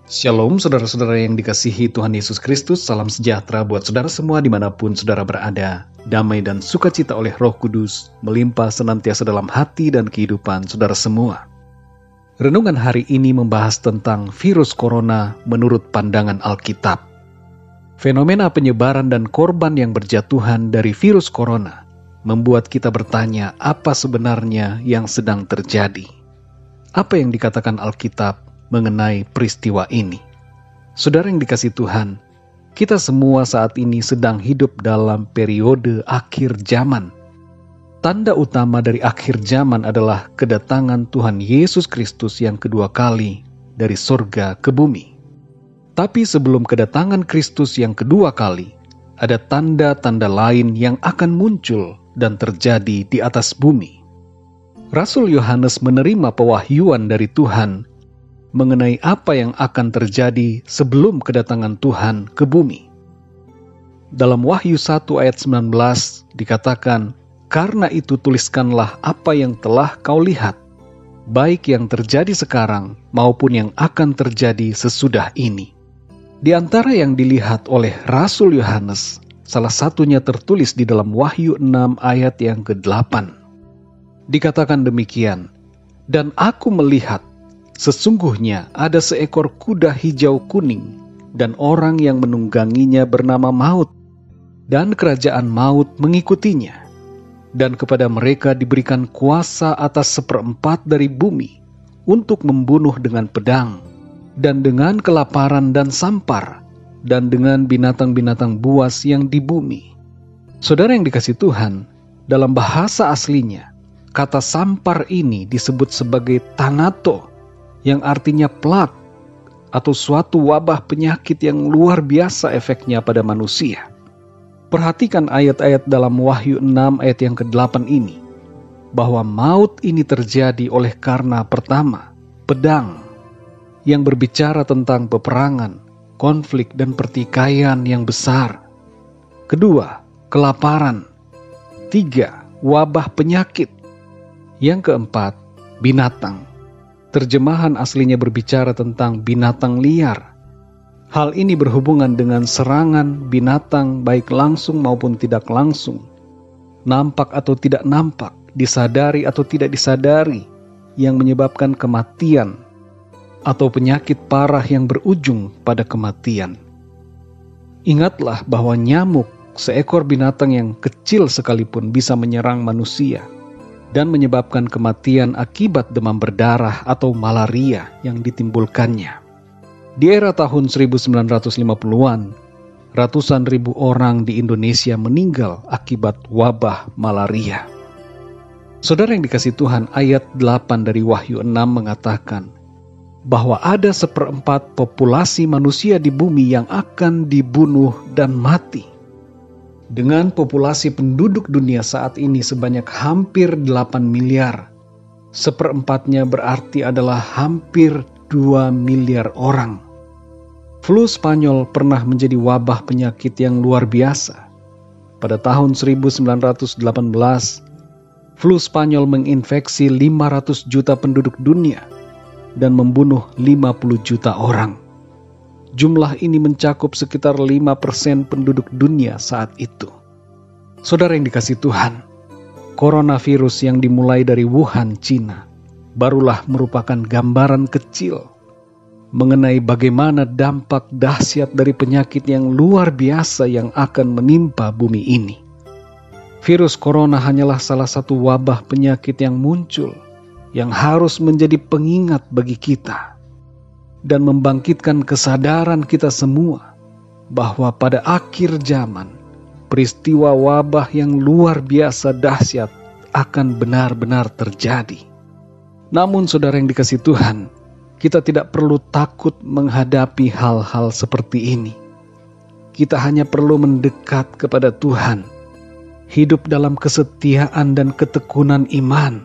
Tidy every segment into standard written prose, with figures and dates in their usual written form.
Shalom saudara-saudara yang dikasihi Tuhan Yesus Kristus, salam sejahtera buat saudara semua dimanapun saudara berada. Damai dan sukacita oleh Roh Kudus melimpah senantiasa dalam hati dan kehidupan saudara semua. Renungan hari ini membahas tentang virus corona menurut pandangan Alkitab. Fenomena penyebaran dan korban yang berjatuhan dari virus corona membuat kita bertanya apa sebenarnya yang sedang terjadi. Apa yang dikatakan Alkitab mengenai peristiwa ini? Saudara yang dikasihi Tuhan, kita semua saat ini sedang hidup dalam periode akhir zaman. Tanda utama dari akhir zaman adalah kedatangan Tuhan Yesus Kristus yang kedua kali dari surga ke bumi. Tapi sebelum kedatangan Kristus yang kedua kali, ada tanda-tanda lain yang akan muncul dan terjadi di atas bumi. Rasul Yohanes menerima pewahyuan dari Tuhan mengenai apa yang akan terjadi sebelum kedatangan Tuhan ke bumi. Dalam Wahyu 1 ayat 19 dikatakan, "Karena itu tuliskanlah apa yang telah kau lihat, baik yang terjadi sekarang maupun yang akan terjadi sesudah ini." Di antara yang dilihat oleh Rasul Yohanes, salah satunya tertulis di dalam Wahyu 6 ayat yang ke-8. Dikatakan demikian, "Dan aku melihat, sesungguhnya ada seekor kuda hijau kuning, dan orang yang menungganginya bernama Maut, dan kerajaan maut mengikutinya. Dan kepada mereka diberikan kuasa atas 1/4 dari bumi, untuk membunuh dengan pedang, dan dengan kelaparan dan sampar, dan dengan binatang-binatang buas yang di bumi." Saudara yang dikasihi Tuhan, dalam bahasa aslinya, kata sampar ini disebut sebagai Thanato, yang artinya plak atau suatu wabah penyakit yang luar biasa efeknya pada manusia. Perhatikan ayat-ayat dalam Wahyu 6 ayat yang ke-8 ini, bahwa maut ini terjadi oleh karena pertama, pedang, yang berbicara tentang peperangan, konflik dan pertikaian yang besar. Kedua, kelaparan. 3, wabah penyakit. Yang keempat, binatang. Terjemahan aslinya berbicara tentang binatang liar. Hal ini berhubungan dengan serangan binatang baik langsung maupun tidak langsung, nampak atau tidak nampak, disadari atau tidak disadari, yang menyebabkan kematian atau penyakit parah yang berujung pada kematian. Ingatlah bahwa nyamuk, seekor binatang yang kecil sekalipun, bisa menyerang manusia dan menyebabkan kematian akibat demam berdarah atau malaria yang ditimbulkannya. Di era tahun 1950-an, ratusan ribu orang di Indonesia meninggal akibat wabah malaria. Saudara yang dikasihi Tuhan, ayat 8 dari Wahyu 6 mengatakan bahwa ada 1/4 populasi manusia di bumi yang akan dibunuh dan mati. Dengan populasi penduduk dunia saat ini sebanyak hampir 8 miliar, 1/4-nya berarti adalah hampir 2 miliar orang. Flu Spanyol pernah menjadi wabah penyakit yang luar biasa. Pada tahun 1918, flu Spanyol menginfeksi 500 juta penduduk dunia dan membunuh 50 juta orang. Jumlah ini mencakup sekitar 5% penduduk dunia saat itu. Saudara yang dikasihi Tuhan, coronavirus yang dimulai dari Wuhan, Cina, barulah merupakan gambaran kecil mengenai bagaimana dampak dahsyat dari penyakit yang luar biasa yang akan menimpa bumi ini. Virus corona hanyalah salah satu wabah penyakit yang muncul, yang harus menjadi pengingat bagi kita dan membangkitkan kesadaran kita semua bahwa pada akhir zaman, peristiwa wabah yang luar biasa dahsyat akan benar-benar terjadi. Namun saudara yang dikasihi Tuhan, kita tidak perlu takut menghadapi hal-hal seperti ini. Kita hanya perlu mendekat kepada Tuhan, hidup dalam kesetiaan dan ketekunan iman.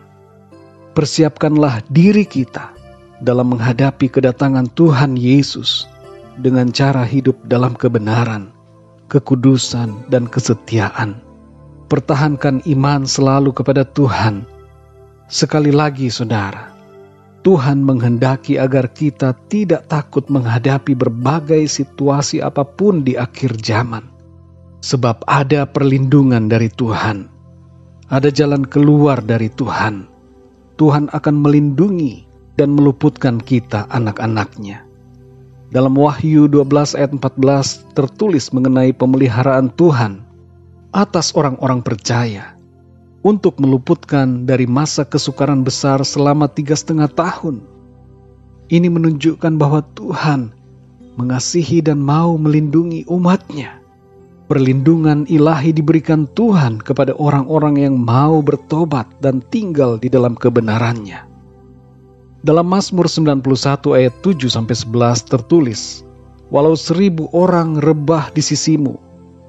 Persiapkanlah diri kita dalam menghadapi kedatangan Tuhan Yesus dengan cara hidup dalam kebenaran, kekudusan, dan kesetiaan. Pertahankan iman selalu kepada Tuhan. Sekali lagi saudara, Tuhan menghendaki agar kita tidak takut menghadapi berbagai situasi apapun di akhir zaman. Sebab ada perlindungan dari Tuhan. Ada jalan keluar dari Tuhan. Tuhan akan melindungi dan meluputkan kita anak-anaknya. Dalam Wahyu 12 ayat 14 tertulis mengenai pemeliharaan Tuhan atas orang-orang percaya untuk meluputkan dari masa kesukaran besar selama 3,5 tahun. Ini menunjukkan bahwa Tuhan mengasihi dan mau melindungi umat-Nya. Perlindungan ilahi diberikan Tuhan kepada orang-orang yang mau bertobat dan tinggal di dalam kebenaran-Nya. Dalam Mazmur 91 ayat 7-11 tertulis, "Walau 1.000 orang rebah di sisimu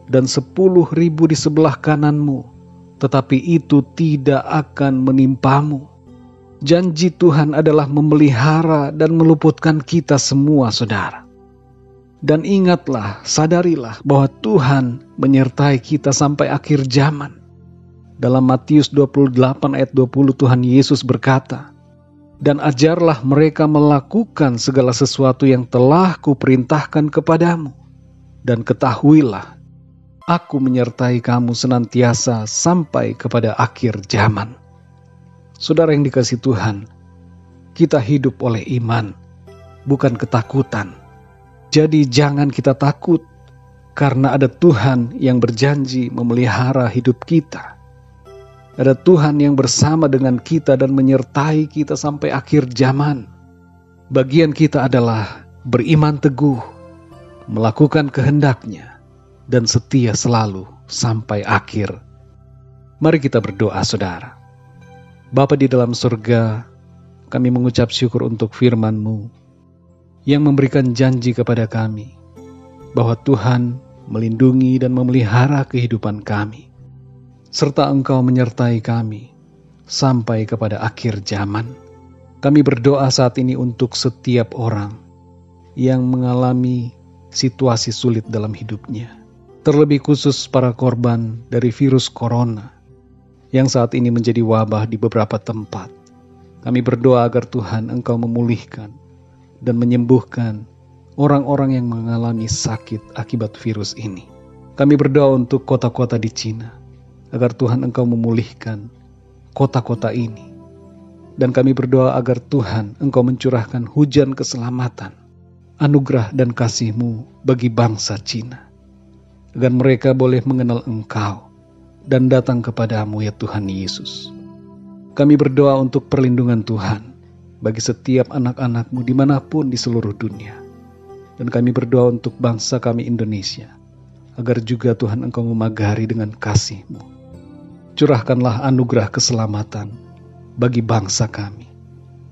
dan 10.000 di sebelah kananmu, tetapi itu tidak akan menimpamu." Janji Tuhan adalah memelihara dan meluputkan kita semua, saudara. Dan ingatlah, sadarilah bahwa Tuhan menyertai kita sampai akhir zaman. Dalam Matius 28 ayat 20 Tuhan Yesus berkata, "Dan ajarlah mereka melakukan segala sesuatu yang telah kuperintahkan kepadamu. Dan ketahuilah, Aku menyertai kamu senantiasa sampai kepada akhir zaman." Saudara yang dikasihi Tuhan, kita hidup oleh iman, bukan ketakutan. Jadi jangan kita takut, karena ada Tuhan yang berjanji memelihara hidup kita. Ada Tuhan yang bersama dengan kita dan menyertai kita sampai akhir zaman. Bagian kita adalah beriman teguh, melakukan kehendak-Nya, dan setia selalu sampai akhir. Mari kita berdoa, saudara. Bapa di dalam surga, kami mengucap syukur untuk firman-Mu yang memberikan janji kepada kami bahwa Tuhan melindungi dan memelihara kehidupan kami, serta Engkau menyertai kami sampai kepada akhir zaman. Kami berdoa saat ini untuk setiap orang yang mengalami situasi sulit dalam hidupnya, terlebih khusus para korban dari virus corona yang saat ini menjadi wabah di beberapa tempat. Kami berdoa agar Tuhan Engkau memulihkan dan menyembuhkan orang-orang yang mengalami sakit akibat virus ini. Kami berdoa untuk kota-kota di Cina, agar Tuhan Engkau memulihkan kota-kota ini. Dan kami berdoa agar Tuhan Engkau mencurahkan hujan keselamatan, anugerah dan kasih-Mu bagi bangsa Cina, agar mereka boleh mengenal Engkau dan datang kepadamu, ya Tuhan Yesus. Kami berdoa untuk perlindungan Tuhan bagi setiap anak-anak-Mu dimanapun di seluruh dunia. Dan kami berdoa untuk bangsa kami Indonesia, agar juga Tuhan Engkau memagari dengan kasih-Mu. Curahkanlah anugerah keselamatan bagi bangsa kami,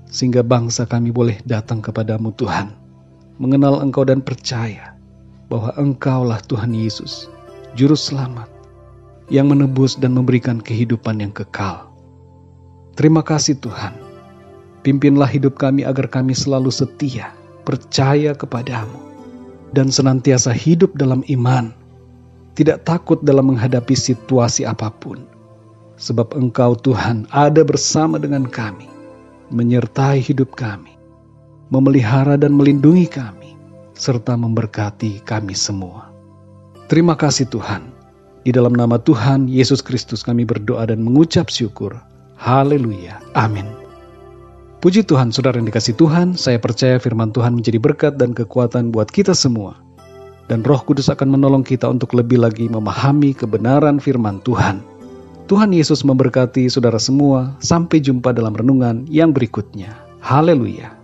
sehingga bangsa kami boleh datang kepadamu Tuhan, mengenal Engkau dan percaya bahwa Engkaulah Tuhan Yesus, Juru Selamat, yang menebus dan memberikan kehidupan yang kekal. Terima kasih Tuhan. Pimpinlah hidup kami agar kami selalu setia, percaya kepadamu, dan senantiasa hidup dalam iman, tidak takut dalam menghadapi situasi apapun. Sebab Engkau Tuhan ada bersama dengan kami, menyertai hidup kami, memelihara dan melindungi kami, serta memberkati kami semua. Terima kasih Tuhan. Di dalam nama Tuhan Yesus Kristus kami berdoa dan mengucap syukur. Haleluya. Amin. Puji Tuhan, saudara yang dikasihi Tuhan, saya percaya firman Tuhan menjadi berkat dan kekuatan buat kita semua. Dan Roh Kudus akan menolong kita untuk lebih lagi memahami kebenaran firman Tuhan. Tuhan Yesus memberkati saudara semua. Sampai jumpa dalam renungan yang berikutnya. Haleluya.